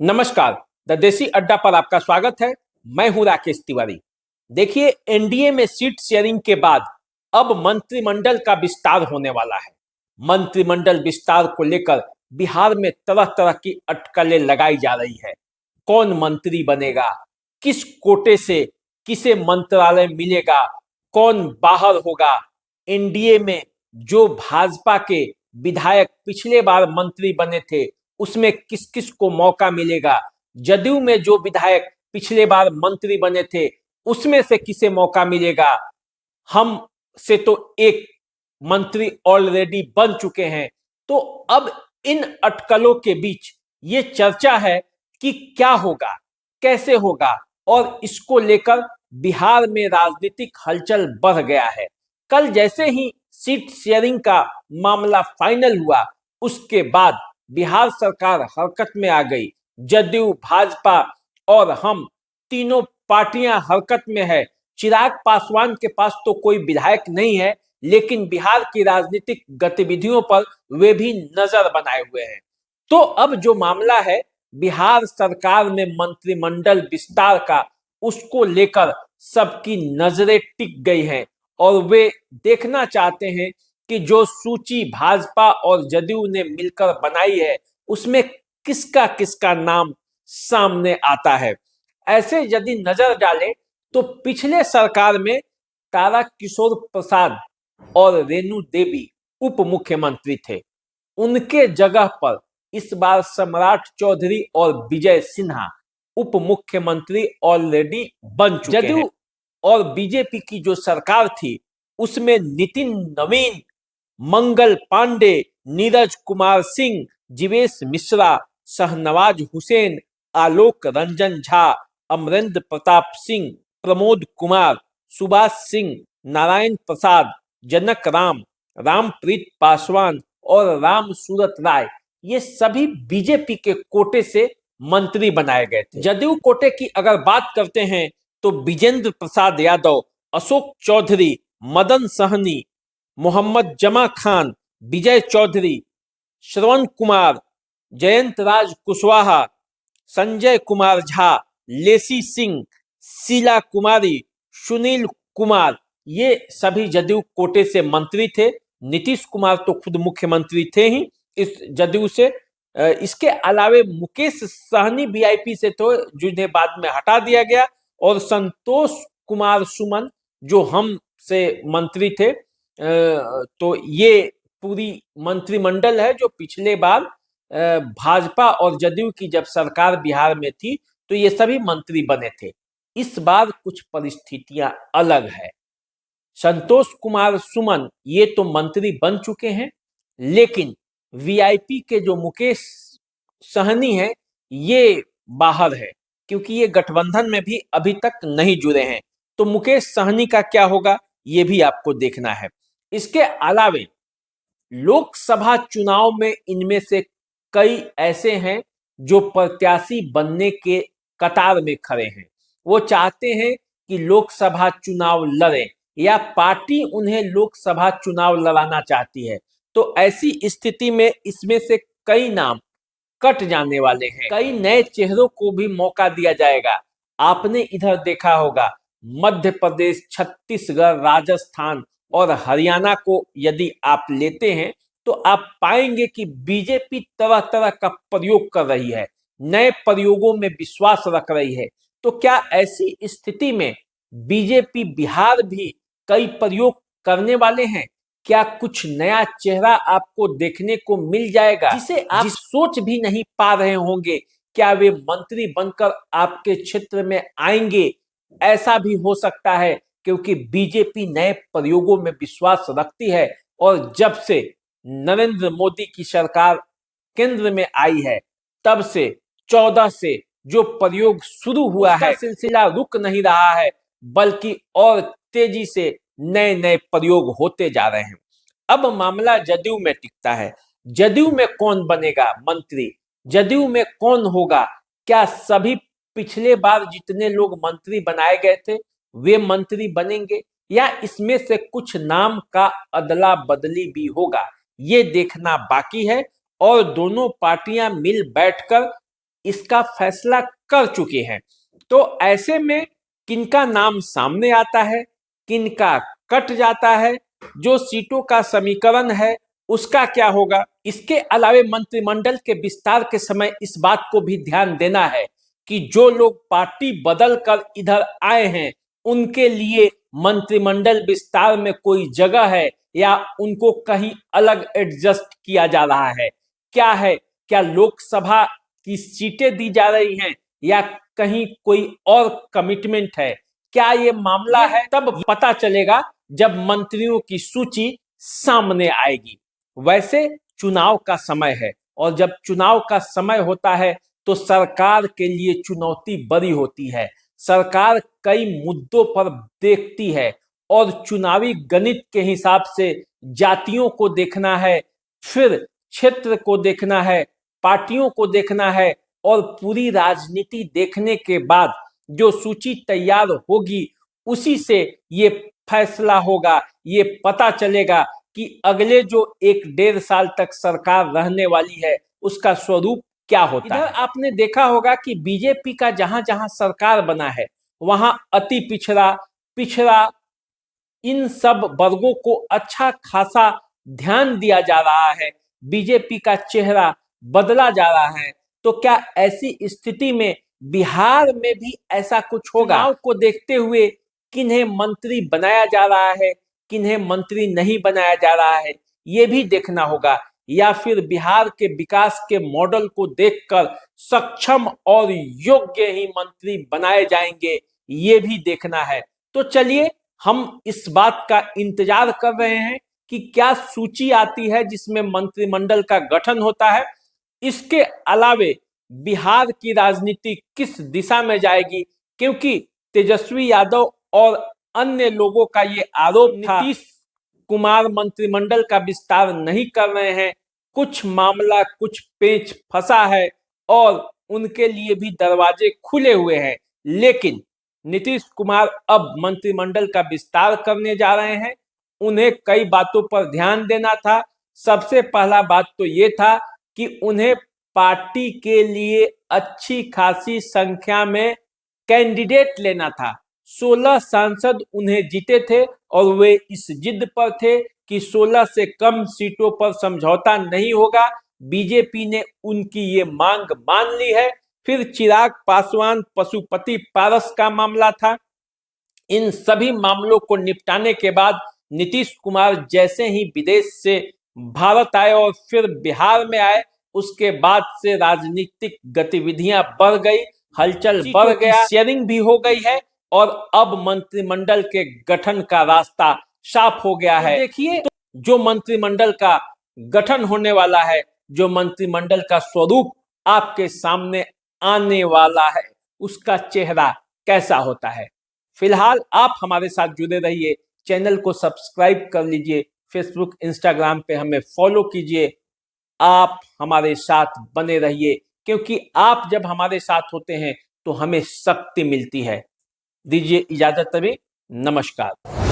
नमस्कार। द देसी अड्डा पर आपका स्वागत है। मैं हूं राकेश तिवारी। देखिए, एनडीए में सीट शेयरिंग के बाद अब मंत्रिमंडल का विस्तार होने वाला है। मंत्रिमंडल विस्तार को लेकर बिहार में तरह तरह की अटकलें लगाई जा रही है। कौन मंत्री बनेगा, किस कोटे से किसे मंत्रालय मिलेगा, कौन बाहर होगा, एनडीए में जो भाजपा के विधायक पिछले बार मंत्री बने थे उसमें किस किस को मौका मिलेगा, जदयू में जो विधायक पिछले बार मंत्री बने थे उसमें से किसे मौका मिलेगा। हम से तो एक मंत्री ऑलरेडी बन चुके हैं। तो अब इन अटकलों के बीच ये चर्चा है कि क्या होगा, कैसे होगा, और इसको लेकर बिहार में राजनीतिक हलचल बढ़ गया है। कल जैसे ही सीट शेयरिंग का मामला फाइनल हुआ उसके बाद बिहार सरकार हरकत में आ गई। जदयू, भाजपा और हम तीनों पार्टियां हरकत में है। चिराग पासवान के पास तो कोई विधायक नहीं है, लेकिन बिहार की राजनीतिक गतिविधियों पर वे भी नजर बनाए हुए हैं। तो अब जो मामला है बिहार सरकार में मंत्रिमंडल विस्तार का, उसको लेकर सबकी नजरें टिक गई हैं और वे देखना चाहते हैं कि जो सूची भाजपा और जदयू ने मिलकर बनाई है उसमें किसका किसका नाम सामने आता है। ऐसे यदि नजर डालें तो पिछले सरकार में तारा किशोर प्रसाद और रेणु देवी उप मुख्यमंत्री थे। उनके जगह पर इस बार सम्राट चौधरी और विजय सिन्हा उप मुख्यमंत्री ऑलरेडी बन चुके हैं। जदयू और बीजेपी की जो सरकार थी उसमें नितिन नवीन, मंगल पांडे, नीरज कुमार सिंह, जीवेश मिश्रा, शहनवाज हुसैन, आलोक रंजन झा, अमरेंद्र प्रताप सिंह, प्रमोद कुमार, सुभाष सिंह, नारायण प्रसाद, जनक राम, रामप्रीत पासवान और राम सूरत राय, ये सभी बीजेपी के कोटे से मंत्री बनाए गए थे। जदयू कोटे की अगर बात करते हैं तो विजेंद्र प्रसाद यादव, अशोक चौधरी, मदन सहनी, मोहम्मद जमा खान, विजय चौधरी, श्रवण कुमार, जयंत राज कुशवाहा, संजय कुमार झा, लेसी सिंह, शीला कुमारी, सुनील कुमार, ये सभी जदयू कोटे से मंत्री थे। नीतीश कुमार तो खुद मुख्यमंत्री थे ही इस जदयू से। इसके अलावे मुकेश सहनी वीआईपी से तो जिन्हें बाद में हटा दिया गया, और संतोष कुमार सुमन जो हम से मंत्री थे। तो ये पूरी मंत्रिमंडल है जो पिछले बार भाजपा और जदयू की जब सरकार बिहार में थी तो ये सभी मंत्री बने थे। इस बार कुछ परिस्थितियां अलग है। संतोष कुमार सुमन ये तो मंत्री बन चुके हैं, लेकिन वीआईपी के जो मुकेश सहनी है ये बाहर है, क्योंकि ये गठबंधन में भी अभी तक नहीं जुड़े हैं। तो मुकेश सहनी का क्या होगा ये भी आपको देखना है। इसके अलावे लोकसभा चुनाव में इनमें से कई ऐसे हैं जो प्रत्याशी बनने के कतार में खड़े हैं। वो चाहते हैं कि लोकसभा चुनाव लड़ें या पार्टी उन्हें लोकसभा चुनाव लड़ाना चाहती है। तो ऐसी स्थिति में इसमें से कई नाम कट जाने वाले हैं। कई नए चेहरों को भी मौका दिया जाएगा। आपने इधर देखा होगा मध्य प्रदेश, छत्तीसगढ़, राजस्थान और हरियाणा को यदि आप लेते हैं तो आप पाएंगे कि बीजेपी तरह तरह का प्रयोग कर रही है, नए प्रयोगों में विश्वास रख रही है। तो क्या ऐसी स्थिति में बीजेपी बिहार भी कई प्रयोग करने वाले हैं? क्या कुछ नया चेहरा आपको देखने को मिल जाएगा जिसे आप सोच भी नहीं पा रहे होंगे? क्या वे मंत्री बनकर आपके क्षेत्र में आएंगे? ऐसा भी हो सकता है, क्योंकि बीजेपी नए प्रयोगों में विश्वास रखती है और जब से नरेंद्र मोदी की सरकार केंद्र में आई है तब से 14 से जो प्रयोग शुरू हुआ है सिलसिला रुक नहीं रहा है, बल्कि और तेजी से नए नए प्रयोग होते जा रहे हैं। अब मामला जदयू में टिकता है। जदयू में कौन बनेगा मंत्री, जदयू में कौन होगा? क्या सभी पिछले बार जितने लोग मंत्री बनाए गए थे वे मंत्री बनेंगे, या इसमें से कुछ नाम का अदला बदली भी होगा? ये देखना बाकी है और दोनों पार्टियां मिल बैठकर इसका फैसला कर चुके हैं। तो ऐसे में किनका नाम सामने आता है, किनका कट जाता है, जो सीटों का समीकरण है उसका क्या होगा। इसके अलावे मंत्रिमंडल के विस्तार के समय इस बात को भी ध्यान देना है कि जो लोग पार्टी बदल कर इधर आए हैं उनके लिए मंत्रिमंडल विस्तार में कोई जगह है या उनको कहीं अलग एडजस्ट किया जा रहा है। क्या लोकसभा की सीटें दी जा रही हैं या कहीं कोई और कमिटमेंट है, क्या ये मामला है, तब पता चलेगा जब मंत्रियों की सूची सामने आएगी। वैसे चुनाव का समय है और जब चुनाव का समय होता है तो सरकार के लिए चुनौती बड़ी होती है। सरकार कई मुद्दों पर देखती है और चुनावी गणित के हिसाब से जातियों को देखना है, फिर क्षेत्र को देखना है, पार्टियों को देखना है और पूरी राजनीति देखने के बाद जो सूची तैयार होगी उसी से ये फैसला होगा, ये पता चलेगा कि अगले जो 1-1.5 साल तक सरकार रहने वाली है उसका स्वरूप क्या होता है। इधर आपने देखा होगा कि बीजेपी का जहां जहां सरकार बना है वहां अति पिछड़ा इन सब वर्गों को अच्छा खासा ध्यान दिया जा रहा है, बीजेपी का चेहरा बदला जा रहा है। तो क्या ऐसी स्थिति में बिहार में भी ऐसा कुछ होगा? चुनाव को देखते हुए किन्हें मंत्री बनाया जा रहा है, किन्हें मंत्री नहीं बनाया जा रहा है, ये भी देखना होगा, या फिर बिहार के विकास के मॉडल को देखकर सक्षम और योग्य ही मंत्री बनाए जाएंगे, ये भी देखना है। तो चलिए हम इस बात का इंतजार कर रहे हैं कि क्या सूची आती है जिसमें मंत्रिमंडल का गठन होता है। इसके अलावे बिहार की राजनीति किस दिशा में जाएगी, क्योंकि तेजस्वी यादव और अन्य लोगों का ये आरोप था नीतीश कुमार मंत्रिमंडल का विस्तार नहीं कर रहे हैं, कुछ मामला कुछ पेच फंसा है और उनके लिए भी दरवाजे खुले हुए हैं। लेकिन नीतीश कुमार अब मंत्रिमंडल का विस्तार करने जा रहे हैं, उन्हें कई बातों पर ध्यान देना था। सबसे पहला बात तो ये था कि उन्हें पार्टी के लिए अच्छी खासी संख्या में कैंडिडेट लेना था। 16 सांसद उन्हें जीते थे और वे इस जिद पर थे कि 16 से कम सीटों पर समझौता नहीं होगा। बीजेपी ने उनकी ये मांग मान ली है। फिर चिराग पासवान पशुपति पारस का मामला था। इन सभी मामलों को निपटाने के बाद नीतीश कुमार जैसे ही विदेश से भारत आए और फिर बिहार में आए, उसके बाद से राजनीतिक गतिविधियां बढ़ गई, हलचल बढ़ गया, शेयरिंग भी हो गई है और अब मंत्रिमंडल के गठन का रास्ता साफ हो गया है। देखिए जो मंत्रिमंडल का गठन होने वाला है, जो मंत्रिमंडल का स्वरूप आपके सामने आने वाला है, उसका चेहरा कैसा होता है। फिलहाल आप हमारे साथ जुड़े रहिए, चैनल को सब्सक्राइब कर लीजिए, फेसबुक इंस्टाग्राम पे हमें फॉलो कीजिए। आप हमारे साथ बने रहिए, क्योंकि आप जब हमारे साथ होते हैं तो हमें शक्ति मिलती है। दीजिए इजाजत, अभी नमस्कार।